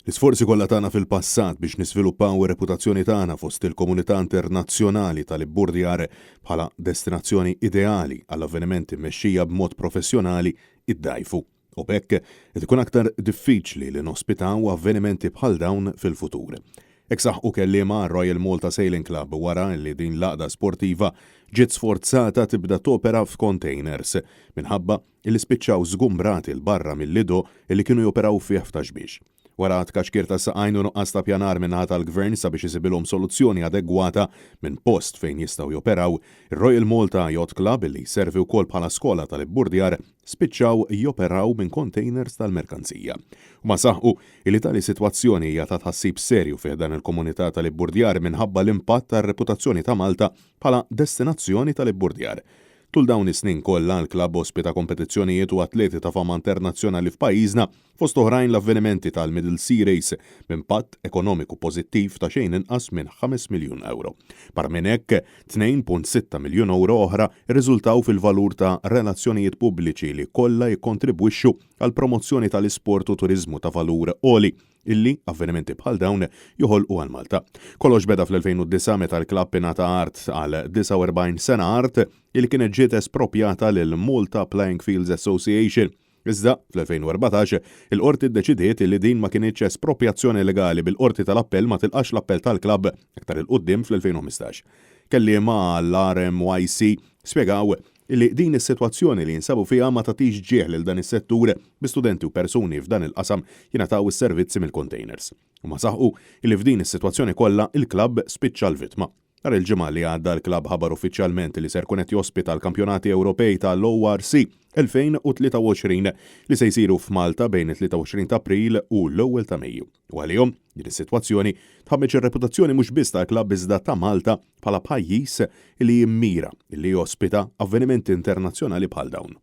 L-isforzi kollha tagħna fil-passat biex nisviluppaw ir-reputazzjoni tagħna fost il-komunità internazzjonali tal-Ibburdjar bħala destinazzjoni ideali għall-avvenimenti mmexxija b'mod professjonali iddajfu. U b'hekk qed ikun aktar diffiċli li nospitaw avvenimenti bħal dawn fil-futur. Hekk saħħu kelliema Royal Malta Sailing Club wara li din l-għaqda sportiva ġiet sforzata tibda topera f'containers minħabba li spiċċaw żgumbrati l barra mill-lido li kienu joperaw fih f'Taxbix. Wara tkaxkir ta' saqajn u nuqqas ta' pjanar minnaħa tal-Gvern sabiex isibilhom soluzzjoni adegwata minn post fejn jistgħu joperaw, ir-Royal Malta Yacht Club li jservi wkoll bħala skola tal-Ibburdjar spiċċaw joperaw minn containers tal-merkanzija. Ma saħħu li tali sitwazzjoni hija ta' tħassib serju fih dan il-komunità tal-Ibburdjar minħabba l-impatt tar-reputazzjoni ta' Malta bħala destinazzjoni tal-Ibburdjar. Tul dawn is-snin kollha l-klabb ospita kompetizzjonijiet u atleti ta' fama internazzjonali f'pajjiżna fost oħrajn l-avvenimenti tal-Middle Sea Race b'impatt ekonomiku pożittiv ta' xejn inqas minn 5 miljun euro. Barra minn hekk 2.6 miljun euro oħra rriżultaw fil-valur ta' relazzjonijiet pubbliċi li kollha jikkontribwixxu għal promozzjoni tal-isport u turiżmu ta' valur għoli illi avvenimenti bħal dawn joħolqu għal Malta. Kollox beda fl-2009 meta l-klabb ingħata art għal 49 sena art illi kienet ġiet espropjata lil Malta Playing Fields Association. Iżda fl-2014 il-qorti ddeċidiet li din ma kienitx espropjazzjoni legali bil-qorti tal-appell ma tilqax l-appell tal-klabb aktar il-qudiem fl-2015. Kelliema għall-RMYC spjegaw illi din is-sitwazzjoni li jinsabu fiha ma tagħtix ġieħ lil dan is-settur bi studenti u persuni f'dan il-qasam jingħataw is-servizzi mill-containers. U ma saħħu illi f'din is-sitwazzjoni kollha il-klabb spiċċa l-vittma. Nhar il-ġimgħa li għadda l-klabb ħabar uffiċjalment li ser kun qed jospita l-kampjonati Ewropej tal-ORC 2023 li se jsiru f'Malta bejn it-23 ta' April u l-1 ta' Mejju. U għalihom din is-sitwazzjoni tħabbeġ ir-reputazzjoni mhux biss tal-klabb iżda ta' Malta bħala pajjiż li jimmira li jospita avvenimenti internazzjonali bħal dawn.